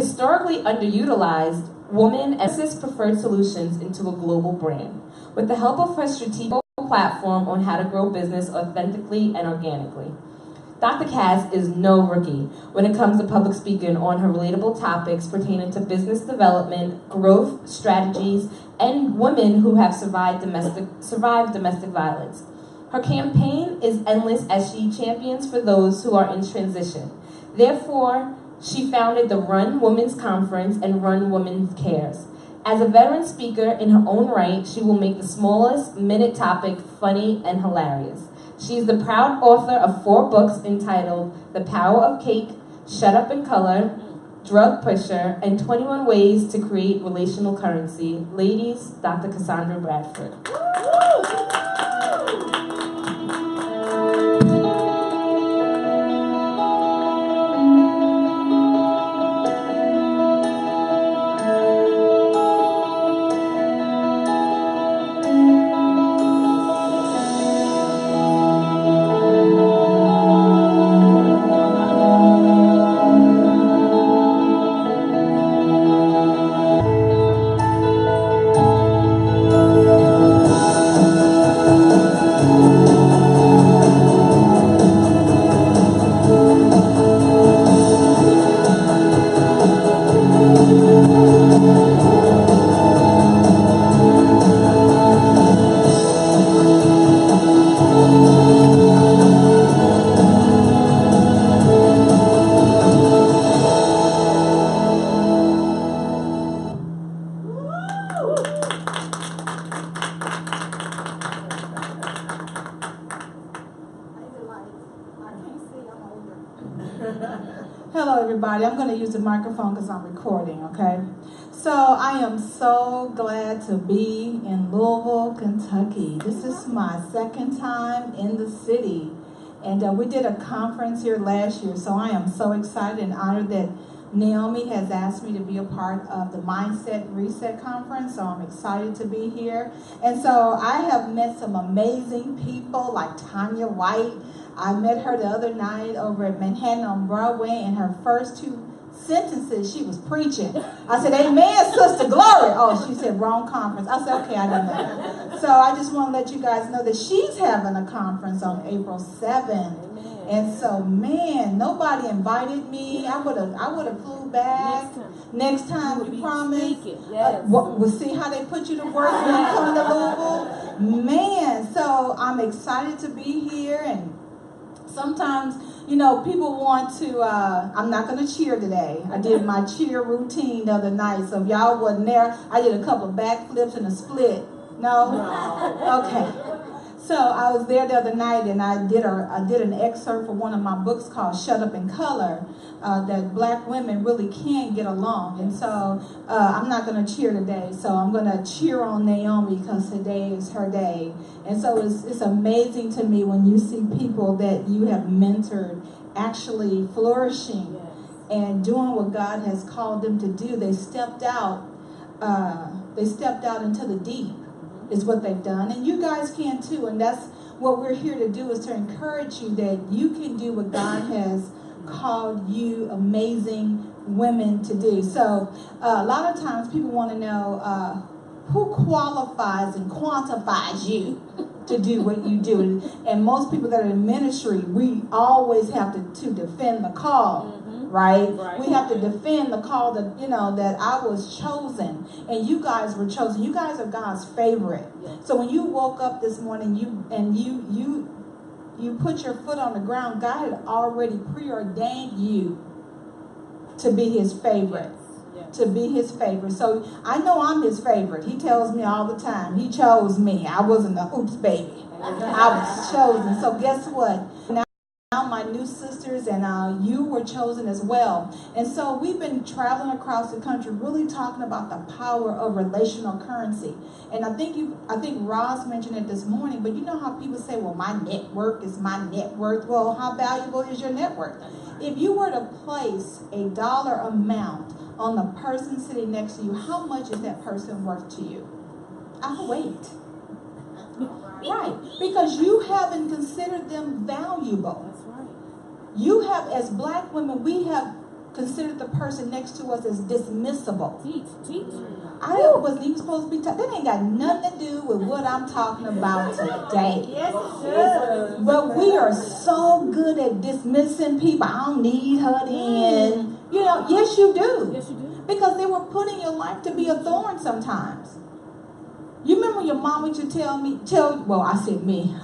historically underutilized woman emphasis preferred solutions into a global brand with the help of her strategic platform on how to grow business authentically and organically. Dr. Cass is no rookie when it comes to public speaking on her relatable topics pertaining to business development, growth strategies, and women who have survived domestic violence. Her campaign is endless as she champions for those who are in transition. Therefore, she founded the Run Women's Conference and Run Women's Cares. As a veteran speaker in her own right, she will make the smallest minute topic funny and hilarious. She is the proud author of 4 books entitled The Power of Cake, Shut Up in Color, Drug Pusher, and 21 Ways to Create Relational Currency. Ladies, Dr. Cassandra Bradford. Hello, everybody. I'm going to use the microphone because I'm recording, okay? So I am so glad to be in Louisville, Kentucky. This is my second time in the city. And we did a conference here last year, so I am so excited and honored that Naomi has asked me to be a part of the Mindset Reset Conference, so I'm excited to be here. And so I have met some amazing people like Tanya White. I met her the other night over at Manhattan on Broadway, and her first 2 sentences she was preaching. I said, "Amen, Sister Glory." Oh, she said, "Wrong conference." I said, "Okay, I didn't know." So I just want to let you guys know that she's having a conference on April 7th. And so, man, nobody invited me. I would have flew back. Next time, we promise. Yes. We'll see how they put you to work when you come to Louisville. Man, so I'm excited to be here. And sometimes, you know, people want to, I'm not going to cheer today. I did my cheer routine the other night. So if y'all wasn't there, I did a couple of backflips and a split. No? Okay. So I was there the other night, and I did an excerpt for one of my books called Shut Up in Color, that black women really can get along. And so I'm not going to cheer today, so I'm going to cheer on Naomi because today is her day. And so it's amazing to me when you see people that you have mentored actually flourishing and doing what God has called them to do. They stepped out into the deep. Is what they've done, and you guys can too. And that's what we're here to do, is to encourage you that you can do what God has called you amazing women to do. So a lot of times people want to know who qualifies and quantifies you to do what you do. And most people that are in ministry, we always have to defend the call. Right? We have to defend the call that, you know, that I was chosen and you guys were chosen. You guys are God's favorite. Yes. So when you woke up this morning, you put your foot on the ground, God had already preordained you to be his favorite. Yes. To be his favorite. So I know I'm his favorite. He tells me all the time, he chose me. I wasn't a oops baby. I was chosen. So guess what? Now my new sisters and you were chosen as well. And so we've been traveling across the country really talking about the power of relational currency. And I think Roz mentioned it this morning, but you know how people say, well, my network is my net worth. Well, how valuable is your network? If you were to place a dollar amount on the person sitting next to you, how much is that person worth to you? I'll wait. Right, because you haven't considered them valuable. That's right. You have, as black women, we have considered the person next to us as dismissible. Teach. I wasn't even supposed to be talking. That ain't got nothing to do with what I'm talking about today. Yes, it does. But we are so good at dismissing people. I don't need her then. You know, yes you do. Yes, you do. Because they were put in your life to be a thorn sometimes. You remember your mom used to tell me, I said me,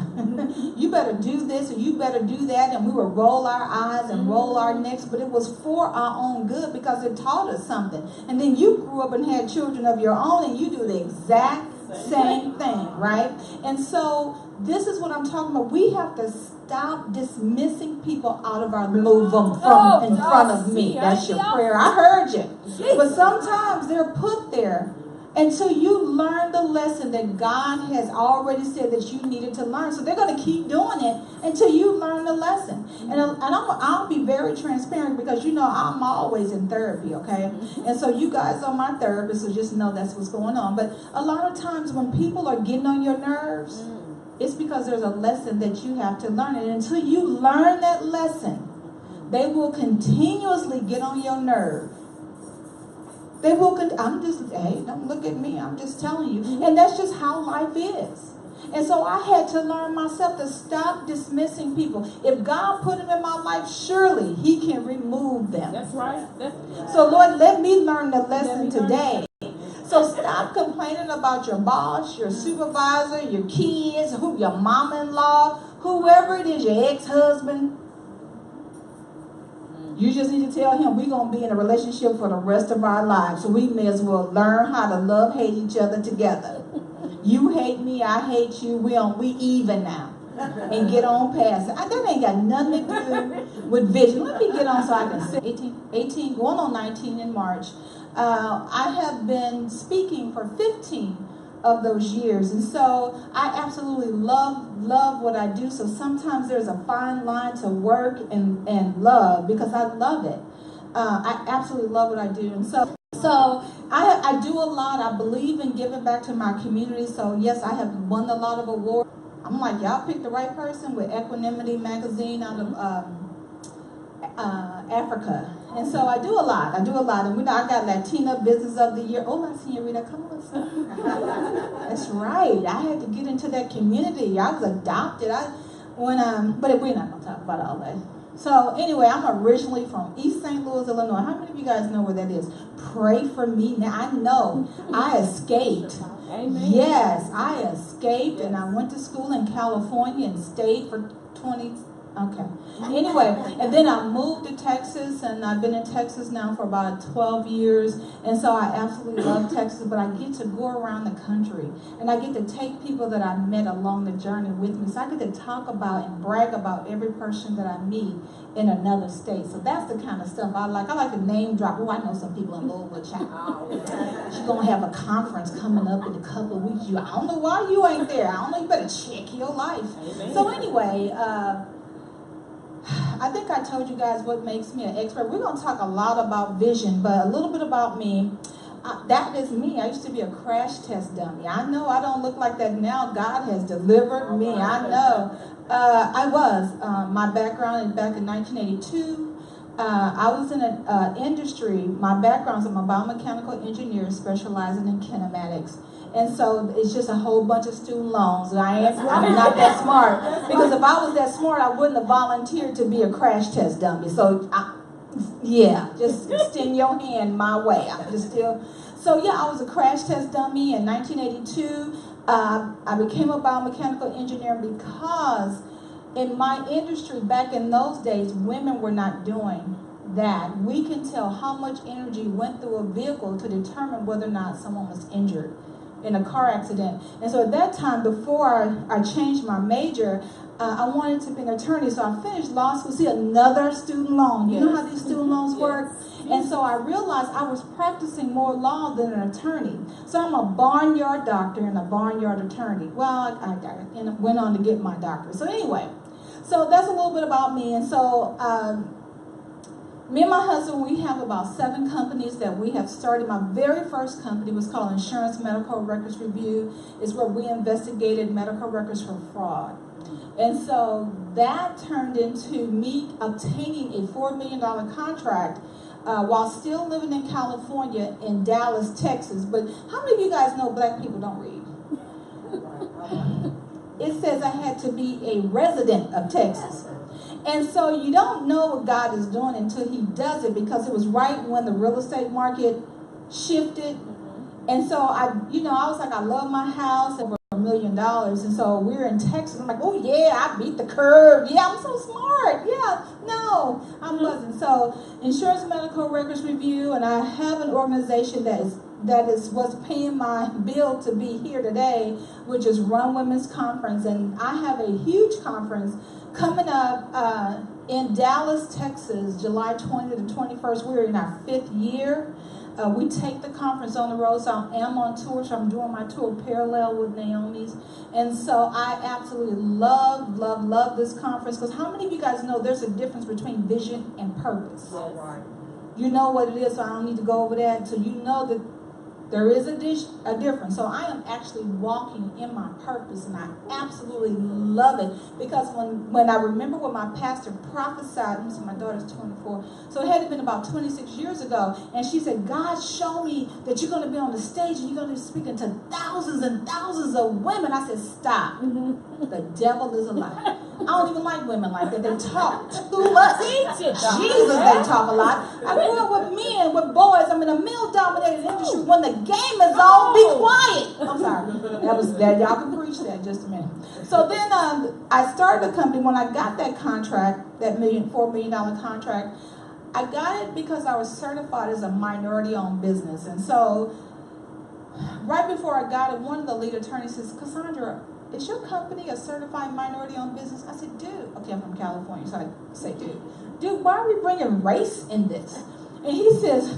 you better do this or you better do that, and we would roll our eyes and roll our necks, but it was for our own good because it taught us something. And then you grew up and had children of your own and you do the exact same thing, right? And so this is what I'm talking about. We have to stop dismissing people out of our move them from in front of me. That's your prayer. I heard you. But sometimes they're put there until you learn the lesson that God has already said that you needed to learn. So they're going to keep doing it until you learn the lesson. And I'll be very transparent because, you know, I'm always in therapy, okay? And so you guys are my therapist, so just know that's what's going on. But a lot of times when people are getting on your nerves, it's because there's a lesson that you have to learn. And until you learn that lesson, they will continuously get on your nerve. They will. Hey, don't look at me. I'm just telling you. And that's just how life is. And so I had to learn myself to stop dismissing people. If God put them in my life, surely He can remove them. That's right. So Lord, let me learn the lesson today. So stop complaining about your boss, your supervisor, your kids, your mama-in-law, whoever it is, your ex-husband. You just need to tell him we're going to be in a relationship for the rest of our lives. So we may as well learn how to love, hate each other together. You hate me, I hate you. We even now. And get on past it. That ain't got nothing to do with vision. Let me get on so I can say 18 going on 19 in March. I have been speaking for 15 of those years. And so I absolutely love what I do. So sometimes there's a fine line to work and love because I love it. I absolutely love what I do. And so I do a lot. I believe in giving back to my community. So yes, I have won a lot of awards. I'm like, y'all picked the right person with Equanimity magazine out of Africa. And so I do a lot. And we know I got Latina Business of the Year. Oh, my senorita, come on, son. That's right. I had to get into that community. I was adopted. But we're not going to talk about all that. So anyway, I'm originally from East St. Louis, Illinois. How many of you guys know where that is? Pray for me. Now, I know I escaped. Amen. Yes, I escaped, and I went to school in California and stayed for 20. Okay. Anyway, and then I moved to Texas, and I've been in Texas now for about 12 years. And so I absolutely love Texas, but I get to go around the country, and I get to take people that I met along the journey with me. So I get to talk about and brag about every person that I meet in another state. So that's the kind of stuff I like. I like to name drop. Oh, I know some people in Louisville, child. She's going to have a conference coming up in a couple of weeks. I don't know why you ain't there. I don't know. You better check your life. Amen. So anyway, I think I told you guys what makes me an expert. We're going to talk a lot about vision, but a little bit about me. That is me. I used to be a crash test dummy. I know I don't look like that now. God has delivered me. I know. I was. My background is back in 1982. I was in an industry. My background is I'm a biomechanical engineer specializing in kinematics. And so it's just a whole bunch of student loans. I'm not that smart. Because if I was that smart, I wouldn't have volunteered to be a crash test dummy. So, just extend your hand my way. I'm just still. So, I was a crash test dummy in 1982. I became a biomechanical engineer because in my industry back in those days, women were not doing that. We can tell how much energy went through a vehicle to determine whether or not someone was injured in a car accident. And so at that time, before I changed my major, I wanted to be an attorney. So I finished law school. See, another student loan. You know how these student loans work? And so I realized I was practicing more law than an attorney. So I'm a barnyard doctor and a barnyard attorney. Well, I went on to get my doctorate. So anyway, so that's a little bit about me. And so me and my husband, we have about 7 companies that we have started. My very first company was called Insurance Medical Records Review. It's where we investigated medical records for fraud. And so that turned into me obtaining a $4 million contract while still living in California in Dallas, Texas. But how many of you guys know black people don't read? It says I had to be a resident of Texas. And so you don't know what God is doing until he does it, because it was right when the real estate market shifted. And so I was like, I love my house, over $1 million. And so we're in Texas. I'm like, oh yeah, I beat the curve. Yeah, I'm so smart. Yeah, no, I wasn't. So insurance medical records review, and I have an organization that is what's paying my bill to be here today, which is Run Women's Conference. And I have a huge conference coming up in Dallas, Texas, July 20th to 21st. We're in our 5th year. We take the conference on the road, so I am on tour, so I'm doing my tour parallel with Naomi's. And so I absolutely love this conference, because how many of you guys know there's a difference between vision and purpose? All right. You know what it is, so I don't need to go over that. So you know that there is a difference. So I am actually walking in my purpose, and I absolutely love it. Because when I remember when my pastor prophesied, my daughter's 24, so it had been about 26 years ago, and she said, God, show me that you're going to be on the stage and you're going to be speaking to thousands and thousands of women. I said, stop. The devil is a lie. I don't even like women like that. They talk too much. Jesus, they talk a lot. I grew up with men, with boys. I'm in a male-dominated industry. When the game is on, be quiet. I'm sorry. That was that. Y'all can preach that in just a minute. So then I started a company. When I got that contract, that $4 million contract, I got it because I was certified as a minority-owned business. And so right before I got it, one of the lead attorneys says, Cassandra, is your company a certified minority-owned business? I said, dude. Okay, I'm from California, so I say, dude, why are we bringing race in this? And he says,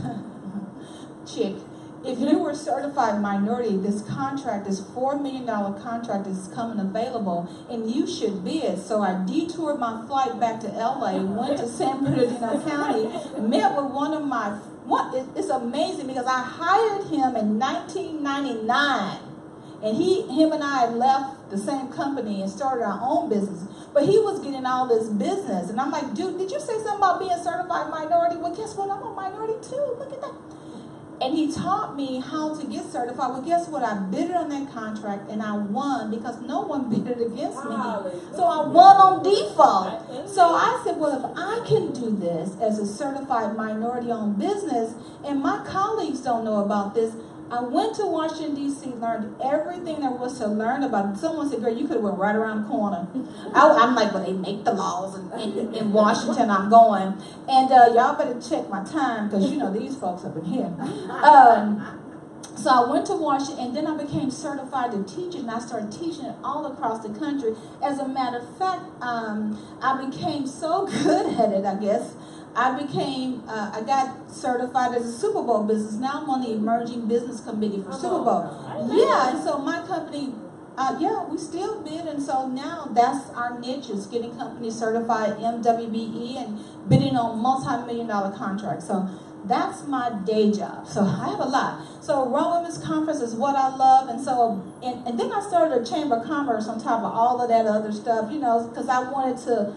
chick, if you were certified minority, this contract, this $4 million contract is coming available, and you should bid. So I detoured my flight back to LA, went to San Bernardino County, met with one of my, it's amazing because I hired him in 1999. And him and I had left the same company and started our own business. But he was getting all this business. And I'm like, dude, did you say something about being certified minority? Well, guess what? I'm a minority too. Look at that. And he taught me how to get certified. Well, guess what? I bid on that contract and I won because no one bid against me. So I won on default. So I said, well, if I can do this as a certified minority-owned business and my colleagues don't know about this, I went to Washington, D.C., learned everything there was to learn about it. Someone said, girl, you could have went right around the corner. I'm like, well, they make the laws in Washington, I'm going. And y'all better check my time, because, these folks up in here. So I went to Washington, and then I became certified to teach it, and I started teaching it all across the country. As a matter of fact, I became so good at it, I guess, I got certified as a Super Bowl business. Now I'm on the Emerging Business Committee for Super Bowl. Yeah, and so my company, we still bid, and so now that's our niche, is getting companies certified MWBE and bidding on multi-million-dollar contracts. So that's my day job. So I have a lot. So Run Women's Conference is what I love, and so and then I started a Chamber of Commerce on top of all of that other stuff, because I wanted to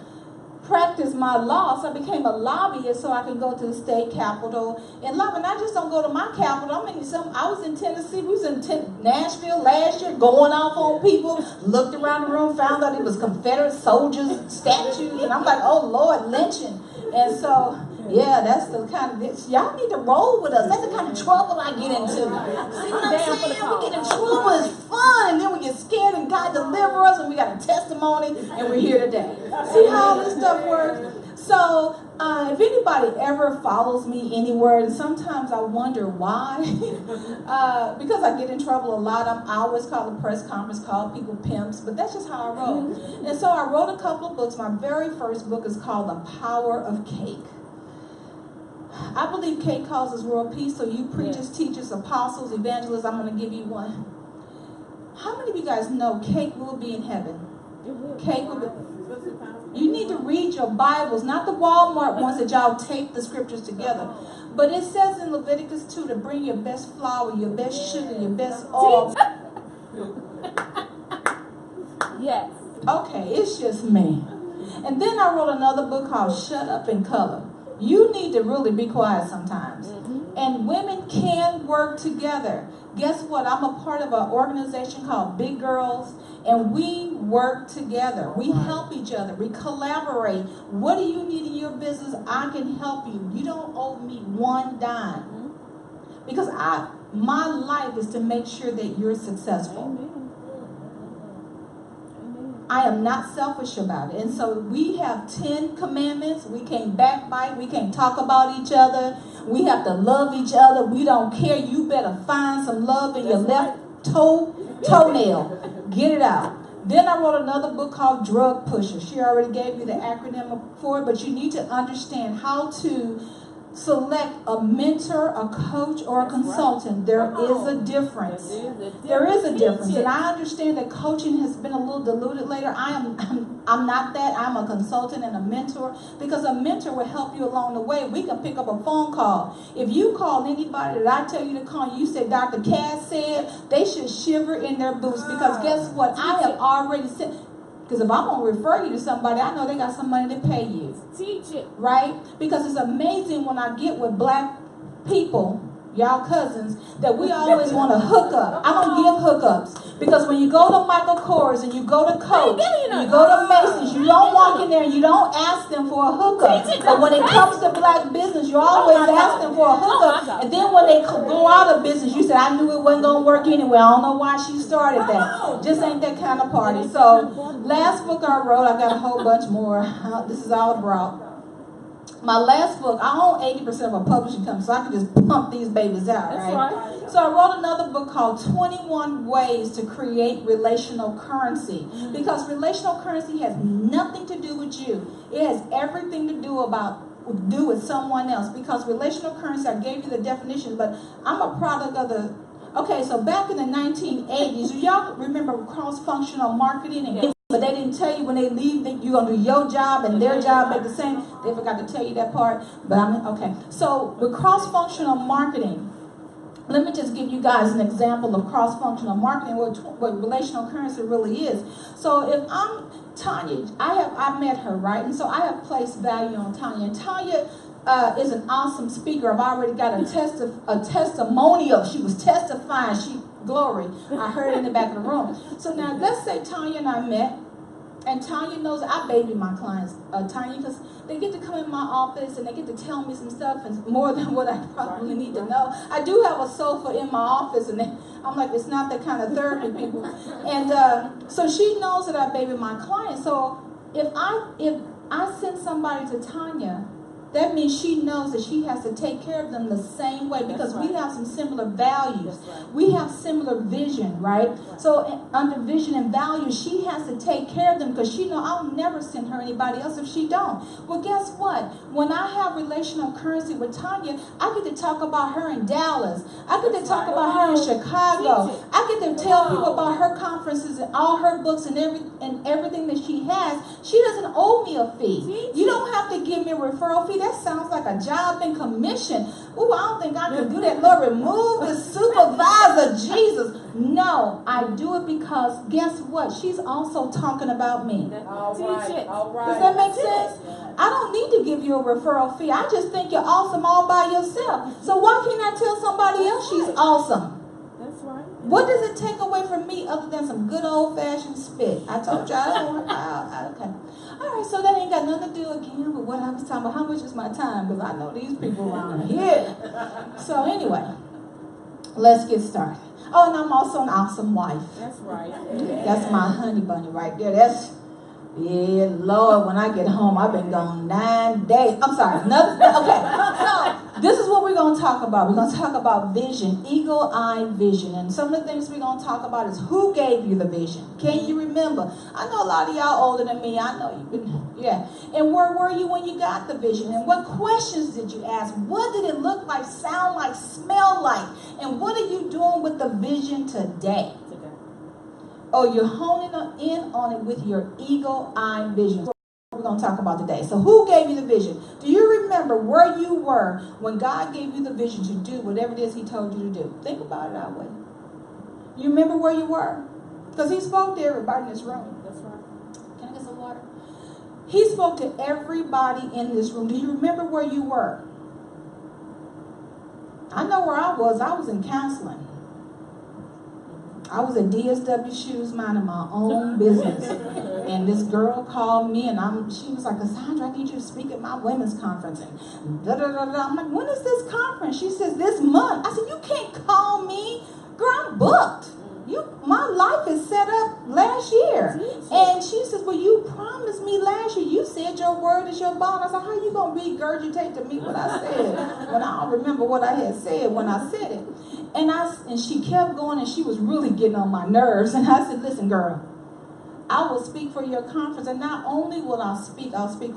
practice my law. So I became a lobbyist so I can go to the state capitol and lobby. And I just don't go to my capital. I was in Tennessee. We was in Nashville last year, going off on people. Looked around the room, found out it was Confederate soldiers, statues, and I'm like, oh Lord, lynching. And so, yeah, that's the kind of, y'all need to roll with us. That's the kind of trouble I get into. See what I'm saying? We get in trouble, it's fun, and then we get scared, and God deliver us, and we got a testimony, and we're here today. See how all this stuff works? So, if anybody ever follows me anywhere, and sometimes I wonder why, because I get in trouble a lot. I always call a press conference, call people pimps, but that's just how I roll. And so I wrote a couple of books. My very first book is called The Power of Cake. I believe cake causes world peace, so you preachers, teachers, apostles, evangelists, I'm going to give you one. How many of you guys know cake will be in heaven? Cake will be. You need to read your Bibles, not the Walmart ones that y'all tape the scriptures together. But it says in Leviticus 2 to bring your best flour, your best sugar, your best oil. Yes. Okay, it's just me. And then I wrote another book called Shut Up and Color. You need to really be quiet sometimes. And women can work together. Guess what? I'm a part of an organization called Big Girls, and we work together. We help each other. We collaborate. What do you need in your business? I can help you. You don't owe me one dime. Because my life is to make sure that you're successful. I am not selfish about it. And so we have 10 commandments. We can't backbite. We can't talk about each other. We have to love each other. We don't care. You better find some love in your left toenail. Get it out. Then I wrote another book called Drug Pusher. She already gave me the acronym for it, but you need to understand how to select a mentor, a coach, or a consultant. There is a difference. There is a difference. And I understand that coaching has been a little diluted later. I'm not that. I'm a consultant and a mentor, because a mentor will help you along the way. We can pick up a phone call. If you call anybody that I tell you to call, you say Dr. Cass said, they should shiver in their boots, because guess what? I have already said. Because if I'm going to refer you to somebody, I know they got some money to pay you. Teach it. Right? Because it's amazing when I get with black people, y'all cousins, that we always want to hook up. I don't give hookups. Because when you go to Michael Kors and you go to Coach, and you go to Macy's, you don't walk in there and you don't ask them for a hookup. But when it comes to black business, you always ask them for a hookup. And then when they go out of business, you said, I knew it wasn't going to work anyway. I don't know why she started that. Just ain't that kind of party. So last book I wrote, I got a whole bunch more. This is all I brought. My last book, I own 80% of a publishing company, so I can just pump these babies out, right? So I wrote another book called 21 Ways to Create Relational Currency. Because relational currency has nothing to do with you. It has everything to do with someone else. Because relational currency, I gave you the definition, but I'm a product of the... Okay, so back in the 1980s, y'all remember cross-functional marketing? And but they didn't tell you when they leave that you're going to do your job and their job at the same. They forgot to tell you that part. But okay. So with cross-functional marketing, let me just give you guys an example of cross-functional marketing, what relational currency really is. So if I'm Tanya, I met her, right? And so I have placed value on Tanya. And Tanya is an awesome speaker. I've already got a testimonial. She was testifying. Glory. I heard it in the back of the room. So now let's say Tanya and I met, and Tanya knows I baby my clients, Tanya, because they get to come in my office and they get to tell me some stuff and more than what I probably need to know. I do have a sofa in my office, and I'm like, it's not that kind of therapy, people. And so she knows that I baby my clients. So if I send somebody to Tanya, that means she knows that she has to take care of them the same way, because we have some similar values. We have similar vision, right? So under vision and values, she has to take care of them, because she knows I'll never send her anybody else if she don't. Well, guess what? When I have relational currency with Tanya, I get to talk about her in Dallas. I get to talk about her in Chicago. I get to tell people about her conferences and all her books and everything that she has. She doesn't owe me a fee. You don't have to give me a referral fee. That sounds like a job and commission. Ooh, I don't think I can do that. Lord, remove the supervisor, Jesus. No, I do it because guess what? She's also talking about me. All right. Does that make sense? I don't need to give you a referral fee. I just think you're awesome all by yourself. So why can't I tell somebody else she's awesome? That's right. What does it take away from me other than some good old-fashioned spit? I told you I don't okay. All right, so that ain't got nothing to do again with what I was talking about. How much is my time? Because I know these people around here. So anyway, let's get started. Oh, and I'm also an awesome wife. That's right. That's my honey bunny right there. Yeah, Lord, when I get home, I've been gone 9 days. I'm sorry. Okay. So, this is what we're going to talk about. We're going to talk about vision, eagle-eye vision. And some of the things we're going to talk about is who gave you the vision. Can you remember? I know a lot of y'all older than me. I know you. Yeah. And where were you when you got the vision? And what questions did you ask? What did it look like, sound like, smell like? And what are you doing with the vision today? Oh, you're honing in on it with your eagle-eye vision. That's what we're going to talk about today. So who gave you the vision? Do you remember where you were when God gave you the vision to do whatever it is he told you to do? Think about it that way. You remember where you were? Because he spoke to everybody in this room. That's right. Can I get some water? He spoke to everybody in this room. Do you remember where you were? I know where I was. I was in counseling. I was at DSW Shoes minding my own business. And this girl called me and she was like, Cassandra, I need you to speak at my women's conference. And I'm like, when is this conference? She says, this month. I said, you can't call me. Girl, I'm booked. My life is set up last year. And she says, well, you promised me last year. You said your word is your bond. I said, how are you going to regurgitate to me what I said when I don't remember what I had said when I said it? And she kept going, and she was really getting on my nerves. And I said, listen, girl, I will speak for your conference, and not only will I'll speak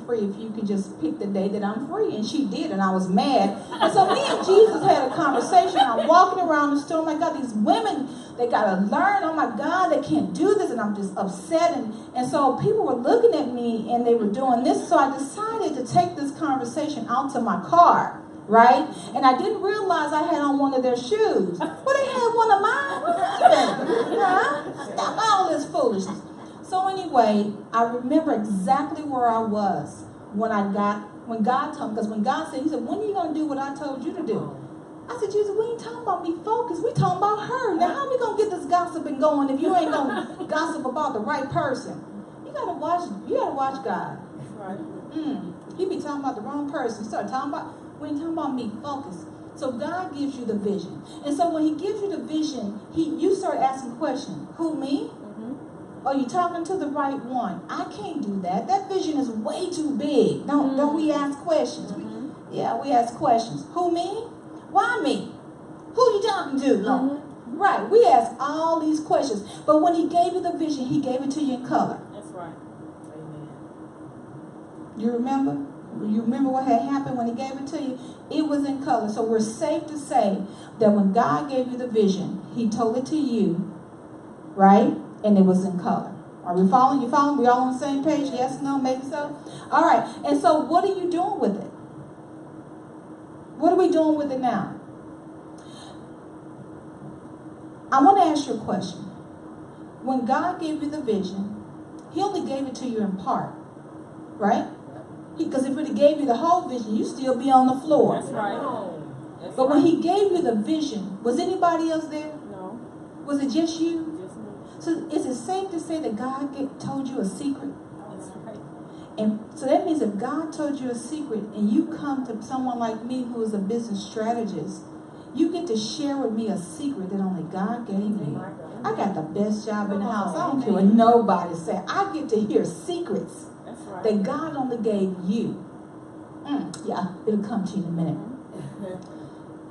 free if you could just pick the day that I'm free. And she did, and I was mad. And so me and Jesus had a conversation. I'm walking around the store, oh my God, these women, they got to learn, oh my God, they can't do this, and I'm just upset. And so people were looking at me, and they were doing this, so I decided to take this conversation out to my car. Right? And I didn't realize I had on one of their shoes. Well, they had one of mine. What happened? Stop all this foolishness. So anyway, I remember exactly where I was when God told me, because when God said, he said, when are you going to do what I told you to do? I said, Jesus, we ain't talking about me focus. We talking about her. Now, how are we going to get this gossiping going if you ain't going to gossip about the right person? You got to watch God. He be talking about the wrong person. Start talking about, we ain't talking about me focus. So God gives you the vision. And so when he gives you the vision, you start asking questions. Who, me? Are you talking to the right one? I can't do that. That vision is way too big. Don't we ask questions? We ask questions. Who, me? Why me? Who you talking to? No. Right. We ask all these questions. But when he gave you the vision, he gave it to you in color. That's right. Amen. You remember? You remember what had happened when he gave it to you? It was in color. So we're safe to say that when God gave you the vision, he told it to you, right? And it was in color. Are we following? You following? We all on the same page? Yes, no, maybe so? All right. And so what are you doing with it? What are we doing with it now? I want to ask you a question. When God gave you the vision, he only gave it to you in part, right? Because if he gave you the whole vision, you'd still be on the floor. That's right. But when he gave you the vision, was anybody else there? No. Was it just you? Just me. So is it safe to say that God told you a secret? That's right. And so that means if God told you a secret and you come to someone like me who is a business strategist, you get to share with me a secret that only God gave me. I got the best job in the house. I don't care what nobody say. I get to hear secrets that God only gave you. Yeah, it'll come to you in a minute.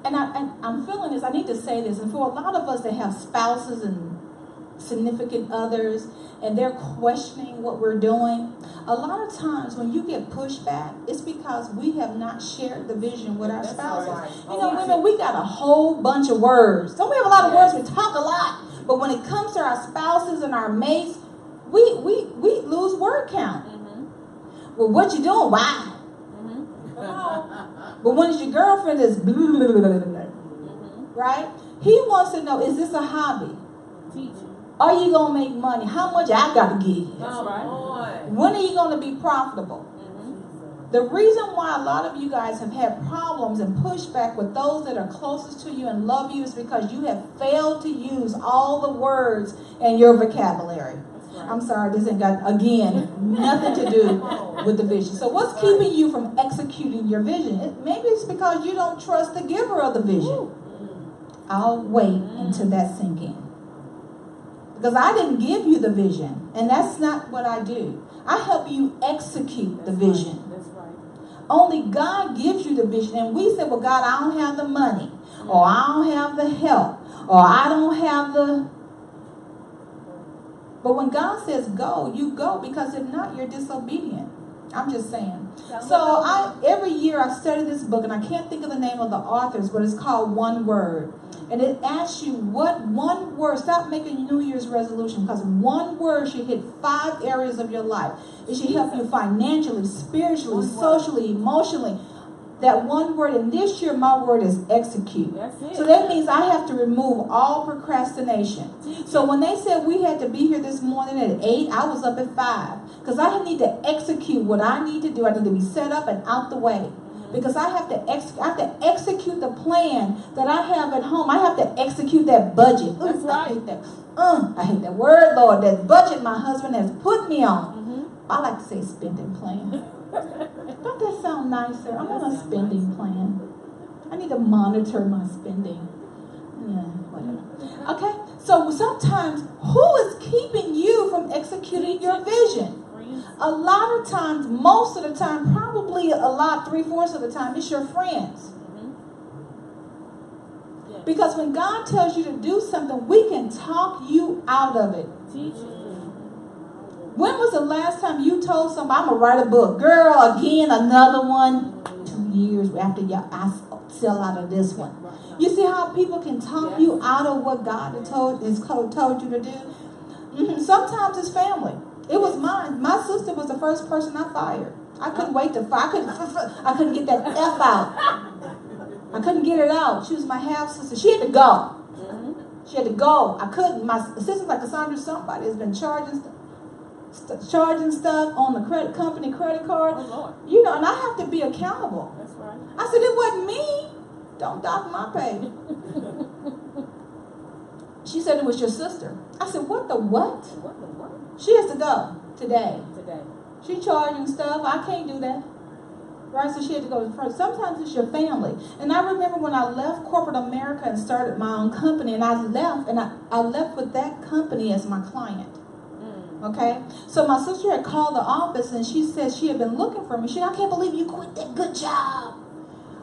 And I'm feeling this. I need to say this. And for a lot of us that have spouses and significant others, and they're questioning what we're doing, a lot of times when you get pushback, it's because we have not shared the vision with our spouses. Right. You know, women, we got a whole bunch of words. Don't we have a lot of words? We talk a lot. But when it comes to our spouses and our mates, we lose word count. Well, what you doing? Why? But when it's your girlfriend is right? He wants to know, is this a hobby? Are you going to make money? How much I got to give? When are you going to be profitable? The reason why a lot of you guys have had problems and pushback with those that are closest to you and love you is because you have failed to use all the words in your vocabulary. I'm sorry, this ain't got, again, nothing to do with the vision. So what's keeping you from executing your vision? Maybe it's because you don't trust the giver of the vision. I'll wait until that sink in. Because I didn't give you the vision, and that's not what I do. I help you execute the vision. That's right. Only God gives you the vision, and we say, well, God, I don't have the money, or I don't have the help, or I don't have the... But when God says go, you go, because if not, you're disobedient. I'm just saying. So every year I study this book, and I can't think of the name of the authors, but it's called One Word. And it asks you what one word, stop making New Year's resolution, because one word should hit 5 areas of your life. It should help you financially, spiritually, socially, emotionally. That one word, and this year my word is execute. That's it. So that means I have to remove all procrastination. So when they said we had to be here this morning at 8, I was up at 5. Because I need to execute what I need to do. I need to be set up and out the way. Because I have to execute the plan that I have at home. I have to execute that budget. That's right. I hate that word, Lord. That budget my husband has put me on. I like to say spending plan. Don't that sound nicer? I'm on a spending plan. I need to monitor my spending. Yeah, whatever. Okay, so sometimes who is keeping you from executing your vision? A lot of times, most of the time, probably a lot, 3/4 of the time, it's your friends. Because when God tells you to do something, we can talk you out of it. When was the last time you told somebody, I'm going to write a book? Girl, again, another one. 2 years after I sell out of this one. You see how people can talk you out of what God has told you to do? Sometimes it's family. It was mine. My sister was the first person I fired. I couldn't wait to fire. I couldn't get that F out. I couldn't get it out. She was my half-sister. She had to go. She had to go. I couldn't. My assistant, like Cassandra, somebody has been charging stuff on the company credit card. Oh, Lord. You know, and I have to be accountable. That's right. I said, it wasn't me. Don't dock my pay. She said it was your sister. I said, what the what? What the what? She has to go today. Today. She charging stuff. I can't do that. Right? So she had to go first. Sometimes it's your family. And I remember when I left corporate America and started my own company, and I left with that company as my client. Okay? So my sister had called the office and she said she had been looking for me. She said, I can't believe you quit that good job.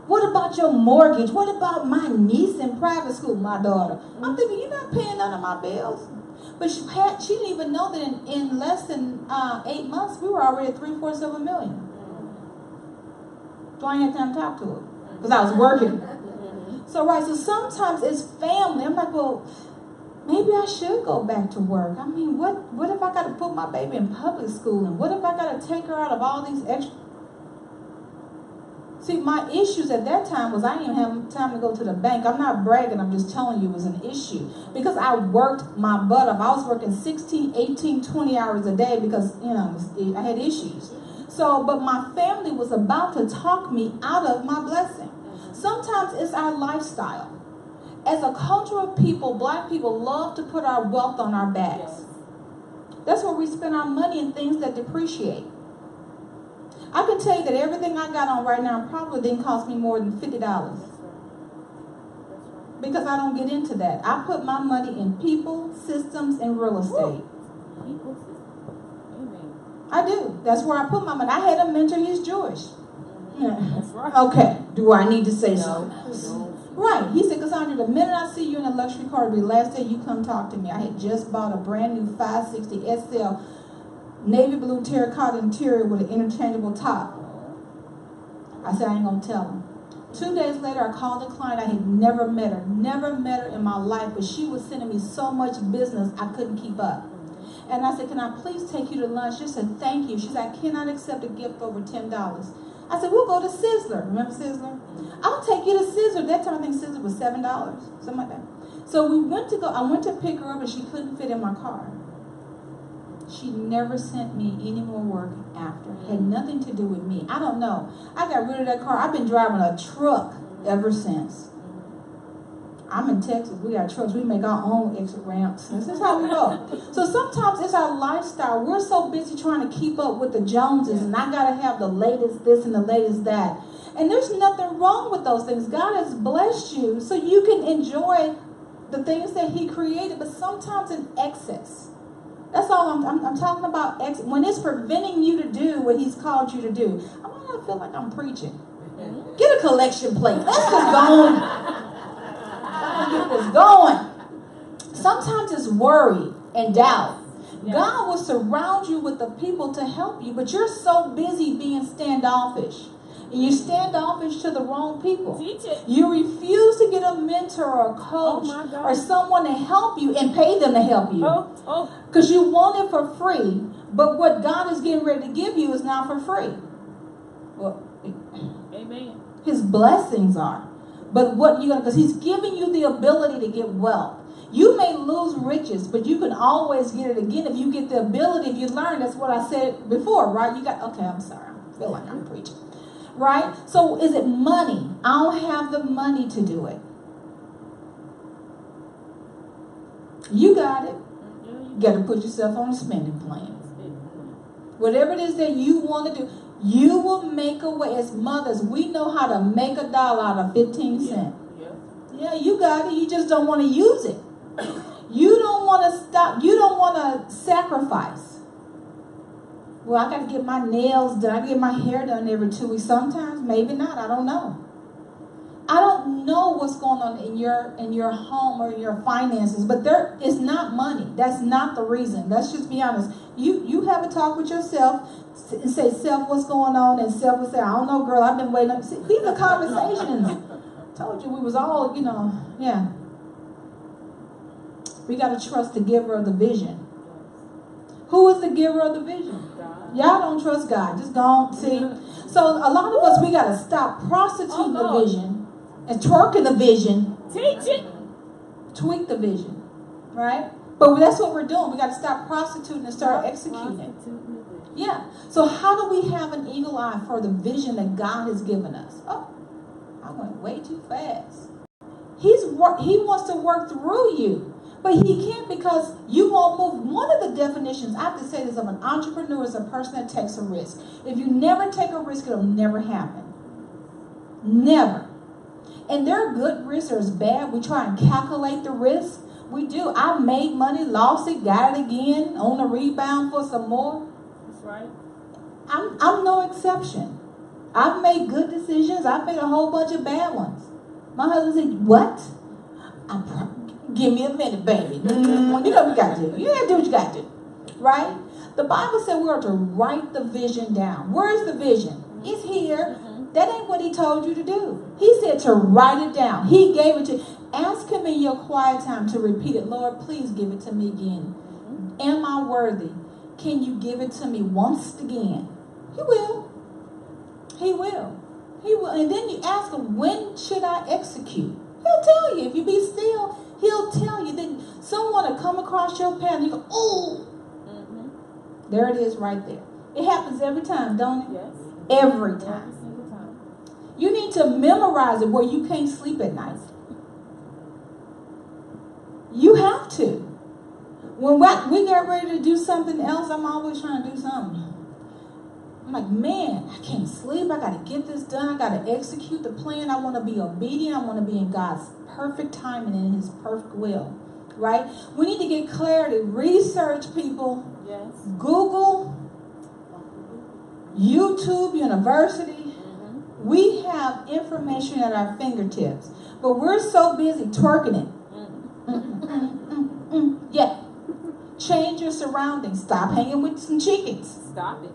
What about your mortgage? What about my niece in private school, my daughter? I'm thinking, you're not paying none of my bills. But she didn't even know that in less than 8 months, we were already at $750,000. So I ain't had time to talk to her because I was working. So sometimes it's family. I'm like, well, maybe I should go back to work. I mean, what if I got to put my baby in public school? And what if I got to take her out of all these extra... See, my issues at that time was I didn't even have time to go to the bank. I'm not bragging. I'm just telling you it was an issue. Because I worked my butt off. I was working 16, 18, 20 hours a day because, I had issues. So, but my family was about to talk me out of my blessing. Sometimes it's our lifestyle. As a culture of people, black people love to put our wealth on our backs. That's where we spend our money in things that depreciate. I can tell you that everything I got on right now probably didn't cost me more than $50. Because I don't get into that. I put my money in people, systems, and real estate. I do. That's where I put my money. I had a mentor, he's Jewish. That's right. Okay, do I need to say something No, else? no. Right. He said, Cassandra, the minute I see you in a luxury car, it'll be the last day you come talk to me. I had just bought a brand new 560 SL navy blue terracotta interior with an interchangeable top. I said, I ain't going to tell him. 2 days later, I called a client. I had never met her in my life, but she was sending me so much business, I couldn't keep up. And I said, can I please take you to lunch? She said, thank you. She said, I cannot accept a gift over $10. I said, we'll go to Sizzler. Remember Sizzler? I'll take you to Sizzler. That time I think Sizzler was $7, something like that. So I went to pick her up and she couldn't fit in my car. She never sent me any more work after. It had nothing to do with me. I don't know. I got rid of that car. I've been driving a truck ever since. I'm in Texas. We got trucks. We make our own exit ramps. This is how we go. So sometimes it's our lifestyle. We're so busy trying to keep up with the Joneses, and I got to have the latest this and the latest that. And there's nothing wrong with those things. God has blessed you so you can enjoy the things that He created, but sometimes in excess. That's all I'm talking about. When it's preventing you to do what He's called you to do. I might not feel like I'm preaching. Get a collection plate. Let's just go on. Get this going. Sometimes it's worry and doubt. God will surround you with the people to help you, but you're so busy being standoffish. And you standoffish to the wrong people. Teach it. You refuse to get a mentor or a coach or someone to help you and pay them to help you. Because you want it for free, but what God is getting ready to give you is not for free. Well, amen. His blessings are. But what you're going to, because he's giving you the ability to get wealth. You may lose riches, but you can always get it again if you get the ability, if you learn. That's what I said before, right? Okay, I'm sorry. I feel like I'm preaching. Right? So is it money? I don't have the money to do it. You got it. You got to put yourself on a spending plan. Whatever it is that you want to do, you will make a way. As mothers, we know how to make $1 out of 15 cents. Yeah, you got it. You just don't want to use it. You don't want to stop. You don't want to sacrifice. Well, I got to get my nails done. I get my hair done every 2 weeks. Sometimes, maybe not. I don't know. I don't know what's going on in your home or your finances, but there is not money. That's not the reason. Let's just be honest. You have a talk with yourself and say, self, what's going on? And self will say, I don't know, girl. I've been waiting up. See, these are conversations. Told you we was all, yeah. We got to trust the giver of the vision. Who is the giver of the vision? God. Y'all don't trust God. Just don't see. So a lot of us, we got to stop prostituting the vision and twerking the vision. Teach it. Tweak the vision. Right? But that's what we're doing. We got to stop prostituting and start executing. Yeah. So how do we have an eagle eye for the vision that God has given us? Oh, I went way too fast. He wants to work through you. But he can't because you won't move. One of the definitions, I have to say this, of an entrepreneur is a person that takes a risk. If you never take a risk, it'll never happen. Never. And there are good risks, there's bad. We try and calculate the risk. We do. I made money, lost it, got it again, on the rebound for some more. That's right. I'm no exception. I've made good decisions. I've made a whole bunch of bad ones. My husband said, what? Give me a minute, baby. You know what you got to do. You got to do what you got to do. Right? The Bible said we are to write the vision down. Where's the vision? It's here. That ain't what he told you to do. He said to write it down. He gave it to you. Ask him in your quiet time to repeat it. Lord, please give it to me again. Am I worthy? Can you give it to me once again? He will. He will. He will. And then you ask him, when should I execute? He'll tell you. If you be still, he'll tell you. Then someone will come across your path and you go, oh. There it is right there. It happens every time, don't it? Yes. Every time. Every single time. You need to memorize it where you can't sleep at night. You have to. When we get ready to do something else, I'm always trying to do something. I'm like, man, I can't sleep. I got to get this done. I got to execute the plan. I want to be obedient. I want to be in God's perfect timing and in his perfect will. Right? We need to get clarity. Research, people. Yes. Google, YouTube, university. We have information at our fingertips. But we're so busy twerking it. Yeah. Change your surroundings. Stop hanging with some chickens. Stop it.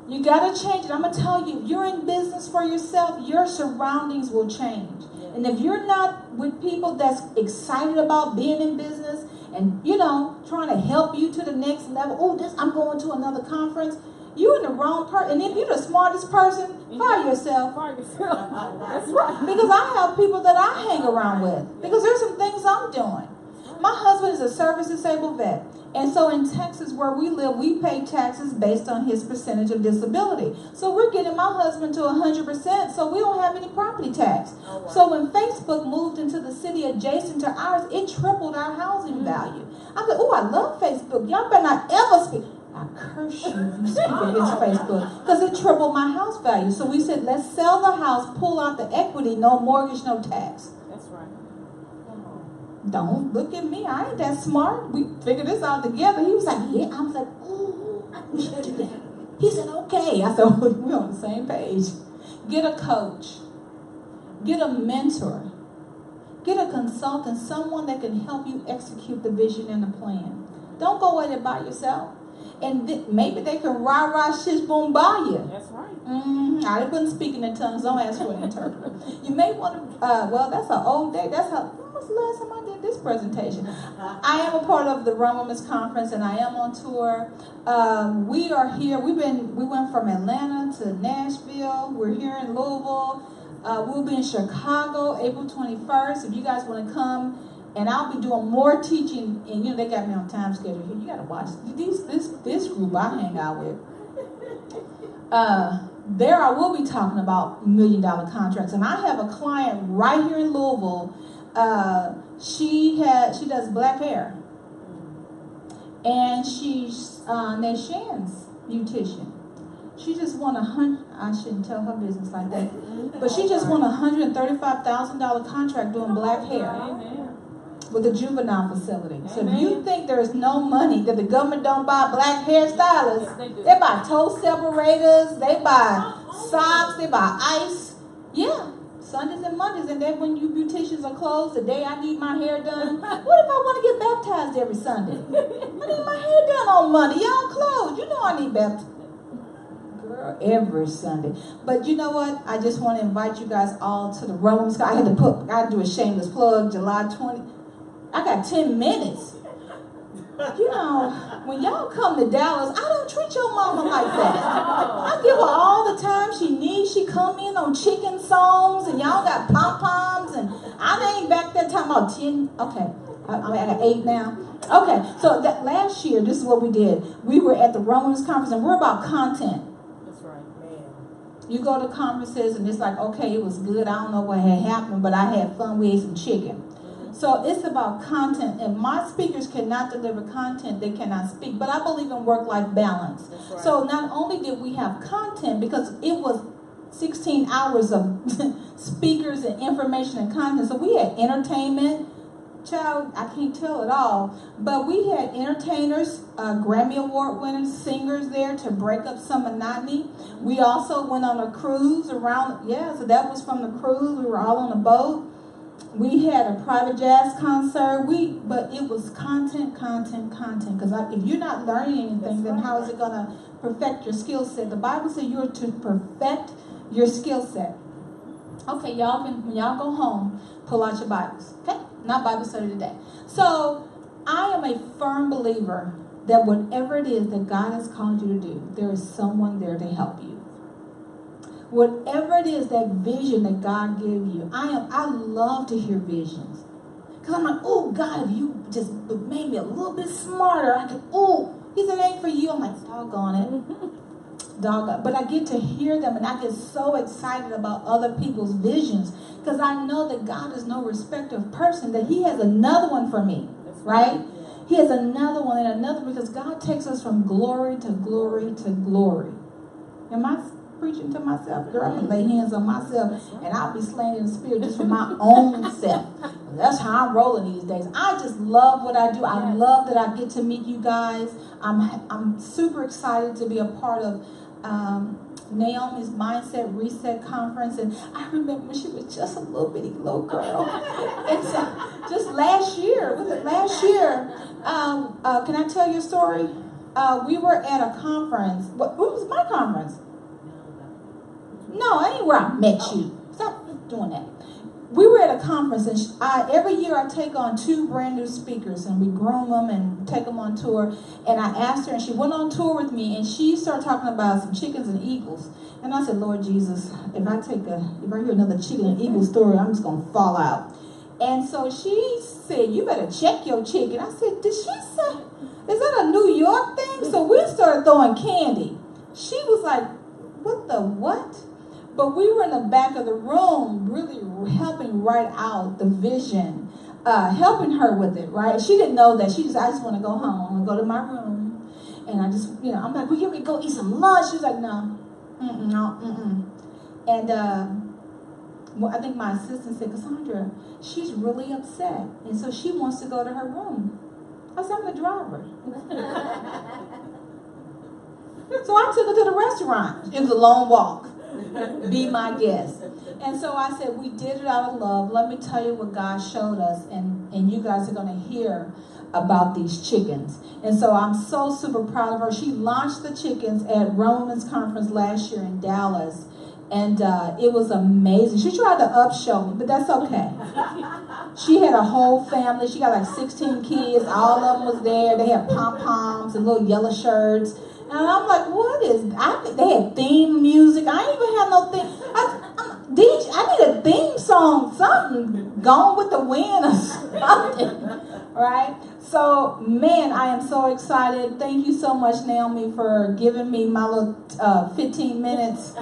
You got to change it. I'm going to tell you, if you're in business for yourself, your surroundings will change. Yeah. And if you're not with people that's excited about being in business and, trying to help you to the next level, I'm going to another conference, you're in the wrong person. And if you're the smartest person, fire yourself. Fire yourself. That's right. Because I have people that I hang around with. Because there's some things I'm doing. My husband is a service-disabled vet. And so in Texas, where we live, we pay taxes based on his percentage of disability. So we're getting my husband to 100%, so we don't have any property tax. Oh, wow. So when Facebook moved into the city adjacent to ours, it tripled our housing value. I said, I love Facebook. Y'all better not ever speak. I curse you if you speak against Facebook. Because it tripled my house value. So we said, let's sell the house, pull out the equity, no mortgage, no tax. That's right. Don't look at me. I ain't that smart. We figured this out together. He was like, yeah. I was like, we should do that. He said, okay. I said, we're on the same page. Get a coach. Get a mentor. Get a consultant, someone that can help you execute the vision and the plan. Don't go at it by yourself. And maybe they can rah-rah shish boom by you. That's right. I wasn't speaking in tongues. Don't ask for an interpreter. You may want to, that's an old day. That's how, was the last time I did this presentation? I am a part of the Run Women's Conference, and I am on tour. We are here. We went from Atlanta to Nashville. We're here in Louisville. We'll be in Chicago April 21st. If you guys want to come, and I'll be doing more teaching. And they got me on time schedule here. You got to watch this group I hang out with. There I will be talking about $1 million contracts, and I have a client right here in Louisville. She does black hair, and she's named Shan's beautician. She just won I shouldn't tell her business like that, but she just won a $135,000 contract doing black hair with a juvenile facility. So if you think there's no money, that the government don't buy black hairstylists, they buy toe separators, they buy socks, they buy ice. Yeah, Sundays and Mondays, and then when you beauticians are closed, the day I need my hair done, what if I want to get baptized every Sunday? I need my hair done on Monday. Y'all closed. You know I need baptized. Girl, every Sunday. But you know what? I just want to invite you guys all to the Rome. I had to do a shameless plug, July 20th. I got 10 minutes. When y'all come to Dallas, I don't treat your mama like that. I give her all the time she needs. She come in on chicken songs, and y'all got pom-poms, and I ain't back that time about 10. Okay, I got 8 now. Okay, so that last year, this is what we did. We were at the Romans Conference, and we're about content. That's right, man. You go to conferences, and it's like, okay, it was good. I don't know what had happened, but I had fun. We ate some chicken. So it's about content. If my speakers cannot deliver content, they cannot speak. But I believe in work-life balance. Right. So not only did we have content, because it was 16 hours of speakers and information and content. So we had entertainment. Child, I can't tell it all. But we had entertainers, Grammy Award winners, singers there to break up some monotony. We also went on a cruise around. Yeah, so that was from the cruise. We were all on a boat. We had a private jazz concert. But it was content. Because if you're not learning anything, then how is it going to perfect your skill set? The Bible says you're to perfect your skill set. Okay, when y'all go home, pull out your Bibles. Okay, not Bible study today. So I am a firm believer that whatever it is that God has called you to do, there is someone there to help you. Whatever it is, that vision that God gave you, I love to hear visions. Because I'm like, oh, God, if you just made me a little bit smarter, he said, it ain't for you. I'm like, doggone it. But I get to hear them, and I get so excited about other people's visions, because I know that God is no respecter of person, that he has another one for me, right? He has another one and another, because God takes us from glory to glory to glory. Am I preaching to myself? Girl, I can lay hands on myself and I'll be slain in the spirit just for my own self. That's how I'm rolling these days. I just love what I do. I love that I get to meet you guys. I'm super excited to be a part of Naomi's Mindset Reset Conference. And I remember when she was just a little bitty little girl. And so just last year, can I tell you a story? We were at a conference. What was my conference? No, that ain't where I met you. Stop doing that. We were at a conference, and every year I take on 2 brand new speakers, and we groom them and take them on tour. And I asked her, and she went on tour with me, and she started talking about some chickens and eagles. And I said, Lord Jesus, if I hear another chicken and eagle story, I'm just gonna fall out. And so she said, you better check your chicken. I said, did she say, is that a New York thing? So we started throwing candy. She was like, what the what? But we were in the back of the room really helping write out the vision, helping her with it, right? She didn't know that. I just want to go home. I want to go to my room. And I just, I'm like, well, here we go eat some lunch. She's like, no. And I think my assistant said, Cassandra, she's really upset. And so she wants to go to her room. I said, I'm the driver. So I took her to the restaurant. It was a long walk. Be my guest. And so I said, we did it out of love. Let me tell you what God showed us, and you guys are going to hear about these chickens. And so I'm so super proud of her. She launched the chickens at Roman's Conference last year in Dallas, And it was amazing. She tried to upshow me, but that's okay. She had a whole family. She got like 16 kids. All of them was there. They had pom-poms and little yellow shirts. And I'm like, what is, they had theme music. I ain't even have no theme. DJ, I need a theme song, something, Gone with the Wind or something, right? So, man, I am so excited. Thank you so much, Naomi, for giving me my little 15 minutes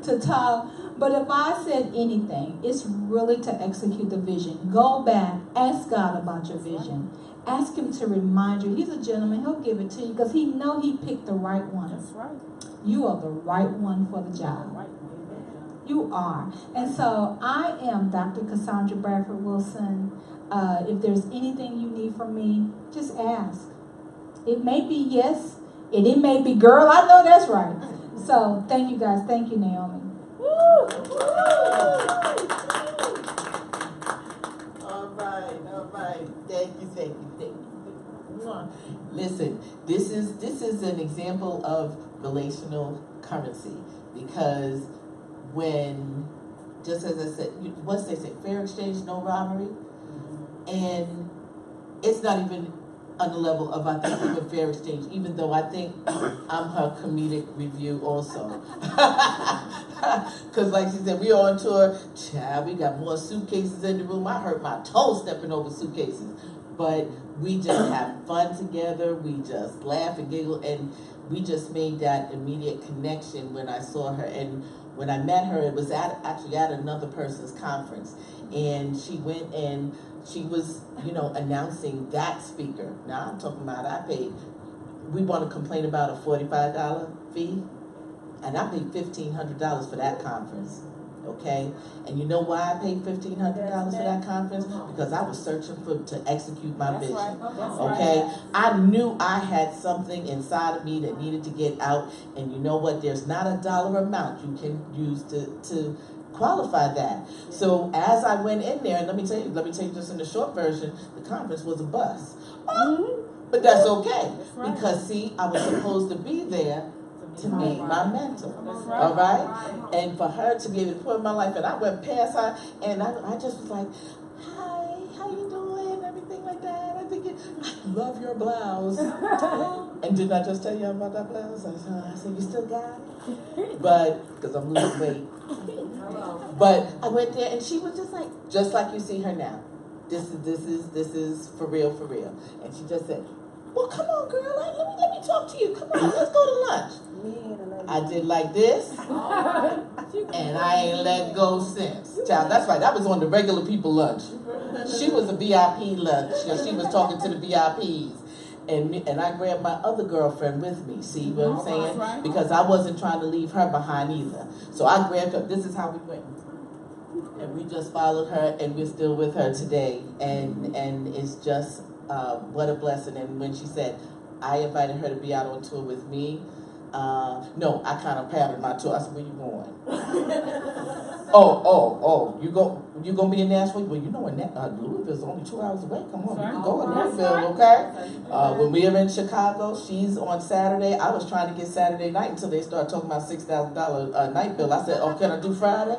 to talk. But if I said anything, it's really to execute the vision. Go back, ask God about your vision. Ask him to remind you. He's a gentleman. He'll give it to you because he know he picked the right one. That's right. You are the right one for the job. You are. And so I am Dr. Cassandra Bradford Wilson. If there's anything you need from me, just ask. It may be yes, and it may be girl. I know that's right. So thank you guys. Thank you, Naomi. All right. Thank you. Listen, this is an example of relational currency, because when, just as I said, once they say fair exchange, no robbery, and it's not even on the level of, I think, even fair exchange, even though I think I'm her comedic review also. Because like she said, we are on tour, child, we got more suitcases in the room. I hurt my toe stepping over suitcases. But we just have fun together, we just laugh and giggle, and we just made that immediate connection when I saw her. And when I met her, it was actually at another person's conference. And she went and she was, announcing that speaker. Now I'm talking about, we want to complain about a $45 fee, and I paid $1,500 for that conference. Okay, and you know why I paid $1,500 for that conference? Because I was searching to execute my vision. Okay, I knew I had something inside of me that needed to get out, and you know what? There's not a dollar amount you can use to qualify that. So as I went in there, and let me tell you just in the short version, the conference was a bust. But that's okay, because see, I was supposed to be there to meet my mentor, all right? And for her to be able to pour in my life, and I went past her, and I just was like, hi, how you doing, everything like that. I think I love your blouse. And didn't I just tell you about that blouse? I said, you still got it? But, because I'm losing weight. But I went there, and she was just like you see her now. This is for real. And she just said, well, come on, girl, let me talk to you. Come on, let's go to lunch. I did like this, and I ain't let go since. Child, that's right, that was on the regular people lunch. She was a VIP lunch. She was talking to the VIPs. And I grabbed my other girlfriend with me, see what I'm saying? Because I wasn't trying to leave her behind either. So I grabbed her, this is how we went. And we just followed her, and we're still with her today. And it's just, what a blessing. And when she said, I invited her to be out on tour with me, no, I kind of patted my toe. I said, where you going? You gonna be in Nashville? Well, you know, Louisville's only 2 hours away. Come on, you can go to Louisville, okay? When we were in Chicago, she's on Saturday. I was trying to get Saturday night until they started talking about $6,000 night bill. I said, oh, can I do Friday?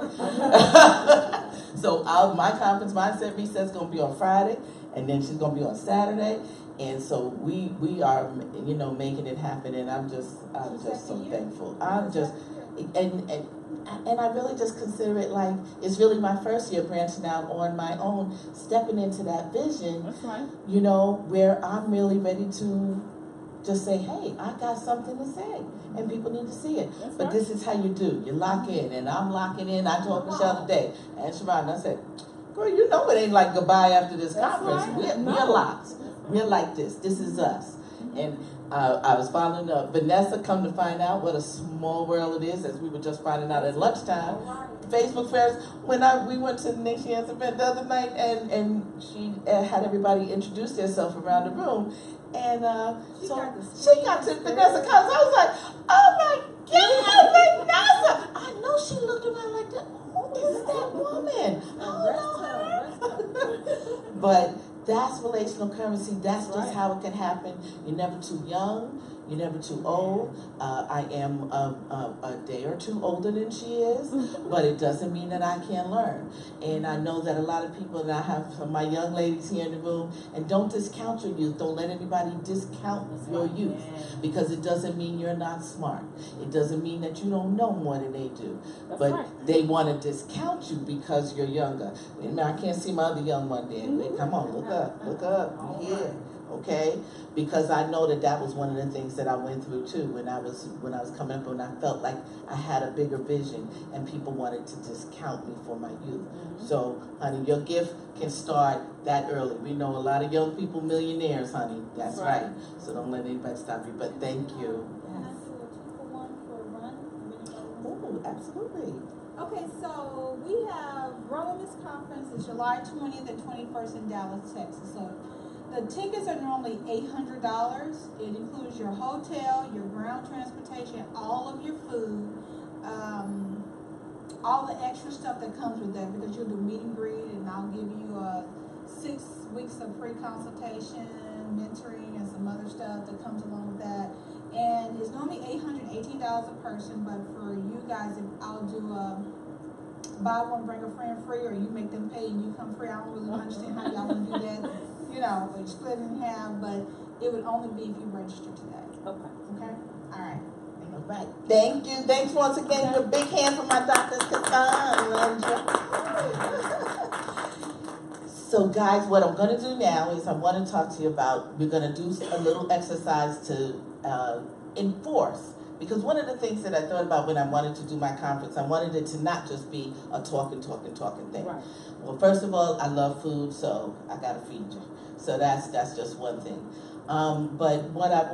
So my conference mindset reset's gonna be on Friday, and then she's gonna be on Saturday. And so we are, making it happen, and I'm just so thankful. And I really just consider it like it's really my first year branching out on my own, stepping into that vision. That's right. Where I'm really ready to just say, hey, I got something to say, and people need to see it. That's but right. This is how you do. You lock in, and I'm locking in. I told Michelle today, and Sharon, I said, girl, it ain't like goodbye after this conference. Right. We're locked. We're like this. This is us. And I was following up. Vanessa, come to find out what a small world it is, as we were just finding out at lunchtime. Facebook friends, when we went to the Nation's event the other night, and she had everybody introduce themselves around the room. And she got to Vanessa Collins. I was like, oh my God, Vanessa! I know she looked around like that. Who is that woman? But that's relational currency. That's just how it can happen. You're never too young. You're never too old. I am a day or two older than she is, but it doesn't mean that I can't learn. And I know that a lot of people, and I have some of my young ladies here in the room, and don't discount your youth. Don't let anybody discount your youth, because it doesn't mean you're not smart. It doesn't mean that you don't know more than they do. But they want to discount you because you're younger. And I can't see my other young one there. Wait, come on, look up, yeah. Okay, because I know that was one of the things that I went through too when I was coming up, and I felt like I had a bigger vision, and people wanted to discount me for my youth. So, honey, your gift can start that early. We know a lot of young people millionaires, honey. That's right. So don't let anybody stop you. But thank you. Can I do a 2-for-1 for a run? Oh, absolutely. Okay, so we have Run Women's Conference is July 20th and 21st in Dallas, Texas. So the tickets are normally $800. It includes your hotel, your ground transportation, all of your food, all the extra stuff that comes with that, because you'll do meet and greet, and I'll give you 6 weeks of free consultation, mentoring, and some other stuff that comes along with that. And it's normally $818 a person, but for you guys, if I'll do buy one, bring a friend free, or you make them pay and you come free. I don't really understand how y'all want to do that. You know, we split it in half, but it would only be if you register today. Okay. Okay? All right. All right. Thank you. Thanks once again. A big hand for my Dr. Cassandra. So, guys, what I'm going to do now is I want to talk to you about, we're going to do a little exercise to enforce. Because one of the things that I thought about when I wanted to do my conference, I wanted it to not just be a talking thing. Right. Well, first of all, I love food, so I got to feed you. So that's just one thing. But what I